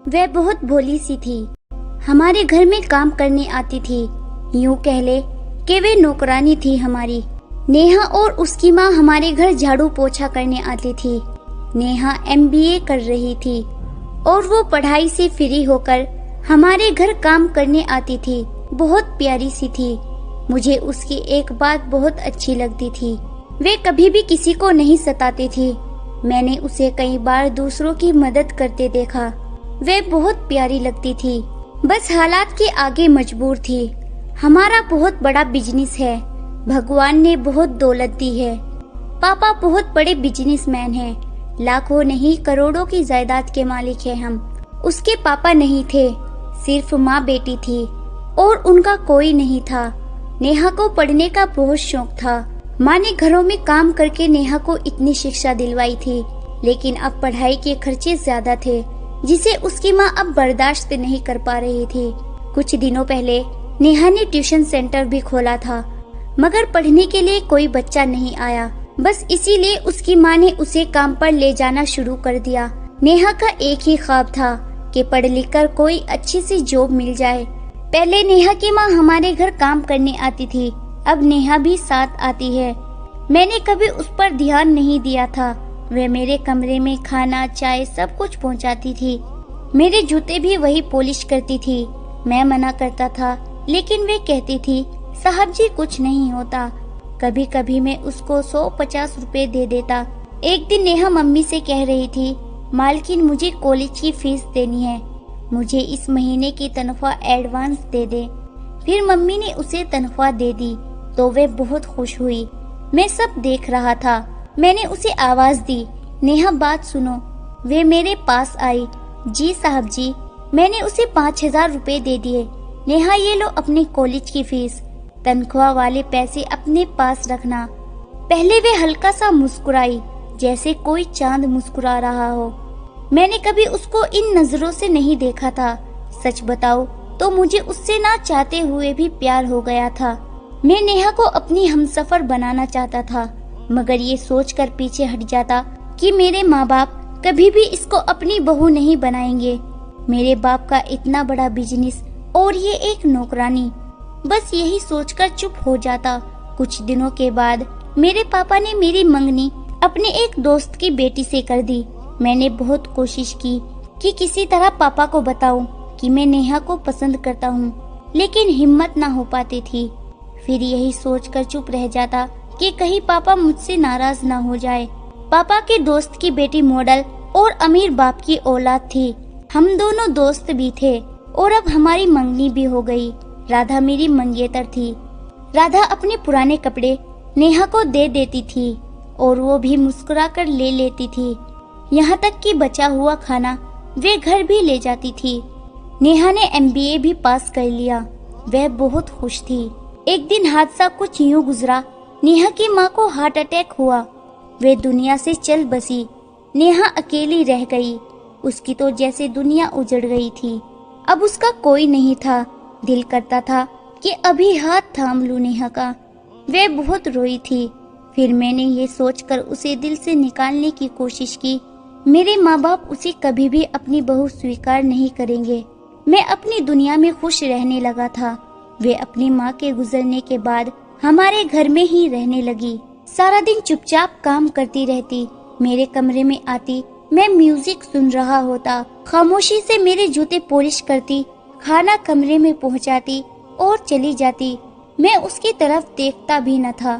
वह बहुत भोली सी थी। हमारे घर में काम करने आती थी। यूं कह ले कि वे नौकरानी थी हमारी। नेहा और उसकी माँ हमारे घर झाड़ू पोछा करने आती थी। नेहा MBA कर रही थी और वो पढ़ाई से फ्री होकर हमारे घर काम करने आती थी। बहुत प्यारी सी थी। मुझे उसकी एक बात बहुत अच्छी लगती थी, वे कभी भी किसी को नहीं सताती थी। मैंने उसे कई बार दूसरों की मदद करते देखा। वे बहुत प्यारी लगती थी, बस हालात के आगे मजबूर थी। हमारा बहुत बड़ा बिजनेस है, भगवान ने बहुत दौलत दी है। पापा बहुत बड़े बिजनेसमैन हैं, लाखों नहीं करोड़ों की जायदाद के मालिक हैं हम। उसके पापा नहीं थे, सिर्फ माँ बेटी थी और उनका कोई नहीं था। नेहा को पढ़ने का बहुत शौक था। माँ ने घरों में काम करके नेहा को इतनी शिक्षा दिलवाई थी, लेकिन अब पढ़ाई के खर्चे ज्यादा थे, जिसे उसकी माँ अब बर्दाश्त नहीं कर पा रही थी। कुछ दिनों पहले नेहा ने ट्यूशन सेंटर भी खोला था, मगर पढ़ने के लिए कोई बच्चा नहीं आया। बस इसीलिए उसकी माँ ने उसे काम पर ले जाना शुरू कर दिया। नेहा का एक ही ख्वाब था कि पढ़ लिख कर कोई अच्छी सी जॉब मिल जाए। पहले नेहा की माँ हमारे घर काम करने आती थी, अब नेहा भी साथ आती है। मैंने कभी उस पर ध्यान नहीं दिया था। वह मेरे कमरे में खाना चाय सब कुछ पहुंचाती थी। मेरे जूते भी वही पॉलिश करती थी। मैं मना करता था, लेकिन वे कहती थी साहब जी कुछ नहीं होता। कभी कभी मैं उसको 150 रुपए दे देता। एक दिन नेहा मम्मी से कह रही थी, मालकिन मुझे कॉलेज की फीस देनी है, मुझे इस महीने की तनख्वाह एडवांस दे दे। फिर मम्मी ने उसे तनख्वाह दे दी तो वे बहुत खुश हुई। मैं सब देख रहा था। मैंने उसे आवाज दी, नेहा बात सुनो। वे मेरे पास आई। जी साहब जी। मैंने उसे 5000 रुपए दे दिए। नेहा ये लो अपनी कॉलेज की फीस, तनख्वाह वाले पैसे अपने पास रखना। पहले वे हल्का सा मुस्कुराई, जैसे कोई चांद मुस्कुरा रहा हो। मैंने कभी उसको इन नजरों से नहीं देखा था। सच बताऊं तो मुझे उससे ना चाहते हुए भी प्यार हो गया था। मैं नेहा को अपनी हमसफर बनाना चाहता था, मगर ये सोचकर पीछे हट जाता कि मेरे माँ बाप कभी भी इसको अपनी बहू नहीं बनाएंगे। मेरे बाप का इतना बड़ा बिजनेस और ये एक नौकरानी, बस यही सोचकर चुप हो जाता। कुछ दिनों के बाद मेरे पापा ने मेरी मंगनी अपने एक दोस्त की बेटी से कर दी। मैंने बहुत कोशिश की कि किसी तरह पापा को बताऊं कि मैं नेहा को पसंद करता हूं, लेकिन हिम्मत ना हो पाती थी। फिर यही सोचकर चुप रह जाता कि कहीं पापा मुझसे नाराज ना हो जाए। पापा के दोस्त की बेटी मॉडल और अमीर बाप की औलाद थी। हम दोनों दोस्त भी थे और अब हमारी मंगनी भी हो गई। राधा मेरी मंगेतर थी। राधा अपने पुराने कपड़े नेहा को दे देती थी और वो भी मुस्कुराकर ले लेती थी। यहाँ तक कि बचा हुआ खाना वे घर भी ले जाती थी। नेहा ने MBA भी पास कर लिया। वह बहुत खुश थी। एक दिन हादसा कुछ यूं गुजरा, नेहा की माँ को हार्ट अटैक हुआ। वे दुनिया से चल बसी। नेहा अकेली रह गई। उसकी तो जैसे दुनिया उजड़ गई थी। अब उसका कोई नहीं था। दिल करता था कि अभी हाथ थाम लूं नेहा का। वह बहुत रोई थी। फिर मैंने ये सोचकर उसे दिल से निकालने की कोशिश की, मेरे माँ बाप उसे कभी भी अपनी बहू स्वीकार नहीं करेंगे। मैं अपनी दुनिया में खुश रहने लगा था। वे अपनी माँ के गुजरने के बाद हमारे घर में ही रहने लगी। सारा दिन चुपचाप काम करती रहती। मेरे कमरे में आती, मैं म्यूजिक सुन रहा होता। खामोशी से मेरे जूते पॉलिश करती, खाना कमरे में पहुंचाती और चली जाती। मैं उसकी तरफ देखता भी न था।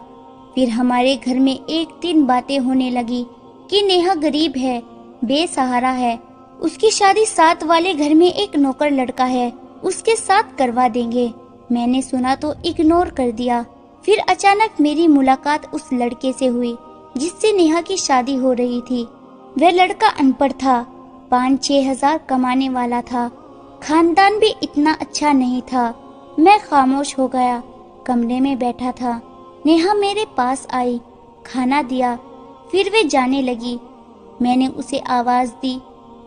फिर हमारे घर में एक दिन बातें होने लगी कि नेहा गरीब है, बेसहारा है, उसकी शादी साथ वाले घर में एक नौकर लड़का है, उसके साथ करवा देंगे। मैंने सुना तो इग्नोर कर दिया। फिर अचानक मेरी मुलाकात उस लड़के से हुई जिससे नेहा की शादी हो रही थी। वह लड़का अनपढ़ था, 5-6 हजार कमाने वाला था। खानदान भी इतना अच्छा नहीं था। मैं खामोश हो गया, कमरे में बैठा था। नेहा मेरे पास आई, खाना दिया, फिर वे जाने लगी। मैंने उसे आवाज दी,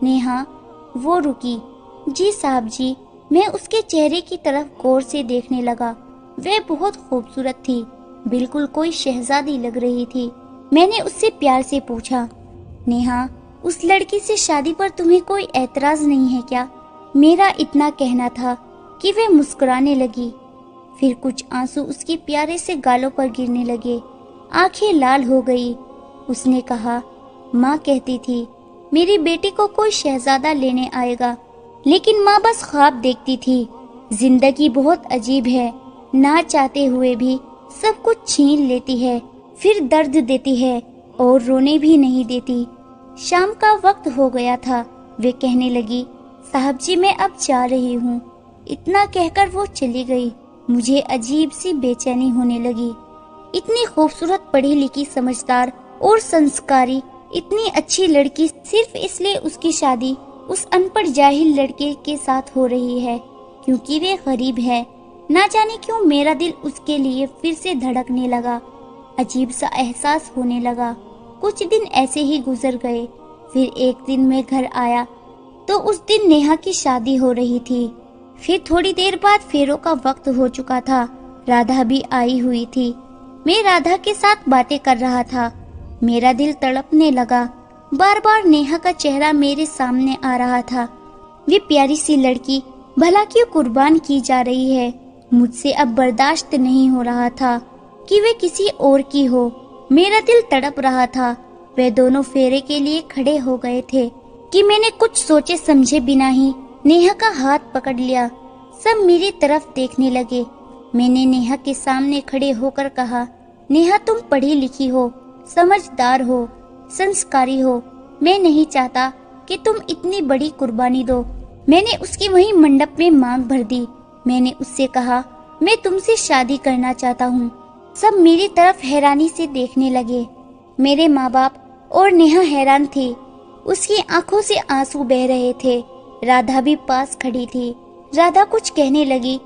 नेहा। वो रुकी। जी साहब जी। मैं उसके चेहरे की तरफ गौर से देखने लगा। वह बहुत खूबसूरत थी, बिल्कुल कोई शहजादी लग रही थी। मैंने उससे प्यार से पूछा, नेहा उस लड़की से शादी पर तुम्हें कोई ऐतराज नहीं है क्या? मेरा इतना कहना था कि वे मुस्कुराने लगी। फिर कुछ आंसू उसके प्यारे से गालों पर गिरने लगे। आंखें लाल हो गई। उसने कहा, माँ कहती थी मेरी बेटी को कोई शहजादा लेने आएगा, लेकिन माँ बस ख्वाब देखती थी। जिंदगी बहुत अजीब है, ना चाहते हुए भी सब कुछ छीन लेती है, फिर दर्द देती है और रोने भी नहीं देती। शाम का वक्त हो गया था। वे कहने लगी, साहब जी मैं अब जा रही हूँ। इतना कहकर वो चली गई। मुझे अजीब सी बेचैनी होने लगी। इतनी खूबसूरत, पढ़ी लिखी, समझदार और संस्कारी, इतनी अच्छी लड़की, सिर्फ इसलिए उसकी शादी उस अनपढ़ जाहिल लड़के के साथ हो रही है क्योंकि वे गरीब है। ना जाने क्यों मेरा दिल उसके लिए फिर से धड़कने लगा। अजीब सा एहसास होने लगा। कुछ दिन ऐसे ही गुजर गए। फिर एक दिन मैं घर आया तो उस दिन नेहा की शादी हो रही थी। फिर थोड़ी देर बाद फेरों का वक्त हो चुका था। राधा भी आई हुई थी। मैं राधा के साथ बातें कर रहा था। मेरा दिल तड़पने लगा। बार बार नेहा का चेहरा मेरे सामने आ रहा था। वे प्यारी सी लड़की भला क्यों कुर्बान की जा रही है? मुझसे अब बर्दाश्त नहीं हो रहा था कि वे किसी और की हो। मेरा दिल तड़प रहा था। वे दोनों फेरे के लिए खड़े हो गए थे कि मैंने कुछ सोचे समझे बिना ही नेहा का हाथ पकड़ लिया। सब मेरी तरफ देखने लगे। मैंने नेहा के सामने खड़े होकर कहा, नेहा तुम पढ़ी लिखी हो, समझदार हो, संस्कारी हो। मैं नहीं चाहता कि तुम इतनी बड़ी कुर्बानी दो। मैंने उसकी वही मंडप में मांग भर दी। मैंने उससे कहा, मैं तुमसे शादी करना चाहता हूँ। सब मेरी तरफ हैरानी से देखने लगे। मेरे माँ बाप और नेहा हैरान थे। उसकी आंखों से आंसू बह रहे थे। राधा भी पास खड़ी थी। राधा कुछ कहने लगी।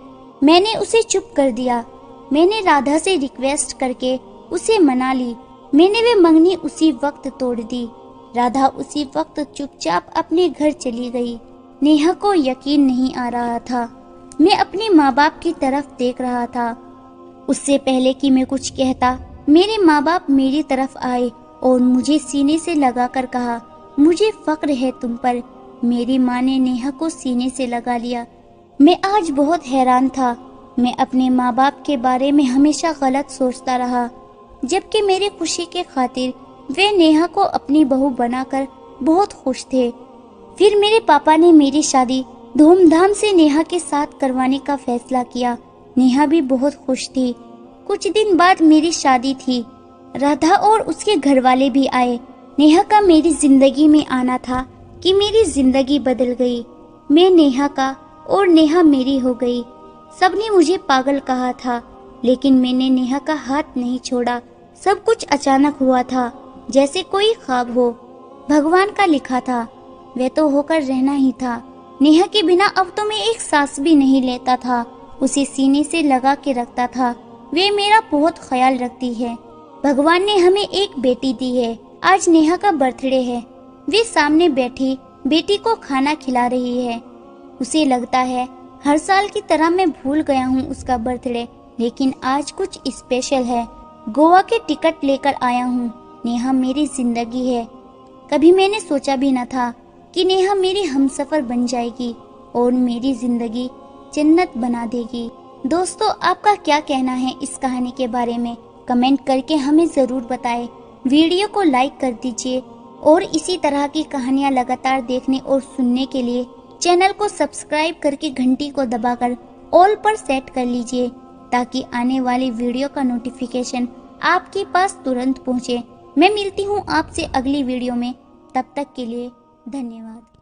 मैंने उसे चुप कर दिया। मैंने राधा से रिक्वेस्ट करके उसे मना ली। मैंने वे मंगनी उसी वक्त तोड़ दी। राधा उसी वक्त चुपचाप अपने घर चली गई। नेहा को यकीन नहीं आ रहा था। मैं अपने माँ बाप की तरफ देख रहा था। उससे पहले कि मैं कुछ कहता, मेरे माँ बाप मेरी तरफ आए और मुझे सीने से लगाकर कहा, मुझे फक्र है तुम पर। मेरी माँ ने नेहा को सीने से लगा लिया। मैं आज बहुत हैरान था। मैं अपने माँ बाप के बारे में हमेशा गलत सोचता रहा, जबकि मेरी खुशी के खातिर वे नेहा को अपनी बहू बनाकर बहुत खुश थे। फिर मेरे पापा ने मेरी शादी धूमधाम से नेहा के साथ करवाने का फैसला किया। नेहा भी बहुत खुश थी। कुछ दिन बाद मेरी शादी थी। राधा और उसके घर वाले भी आए। नेहा का मेरी जिंदगी में आना था कि मेरी जिंदगी बदल गई। मैं नेहा का और नेहा मेरी हो गई। सबने मुझे पागल कहा था, लेकिन मैंने नेहा का हाथ नहीं छोड़ा। सब कुछ अचानक हुआ था, जैसे कोई ख्वाब हो, भगवान का लिखा था। वह तो होकर रहना ही था। नेहा के बिना अब तो मैं एक सांस भी नहीं लेता था। उसे सीने से लगा के रखता था। वे मेरा बहुत ख्याल रखती है। भगवान ने हमें एक बेटी दी है। आज नेहा का बर्थडे है। वे सामने बैठी बेटी को खाना खिला रही है। उसे लगता है हर साल की तरह मैं भूल गया हूँ उसका बर्थडे, लेकिन आज कुछ स्पेशल है। गोवा के टिकट लेकर आया हूँ। नेहा मेरी जिंदगी है। कभी मैंने सोचा भी न था कि नेहा मेरी हमसफर बन जाएगी और मेरी जिंदगी जन्नत बना देगी। दोस्तों, आपका क्या कहना है इस कहानी के बारे में? कमेंट करके हमें जरूर बताएं। वीडियो को लाइक कर दीजिए और इसी तरह की कहानियां लगातार देखने और सुनने के लिए चैनल को सब्सक्राइब करके घंटी को दबाकर ऑल पर सेट कर लीजिए, ताकि आने वाली वीडियो का नोटिफिकेशन आपके पास तुरंत पहुंचे। मैं मिलती हूं आपसे अगली वीडियो में। तब तक के लिए धन्यवाद।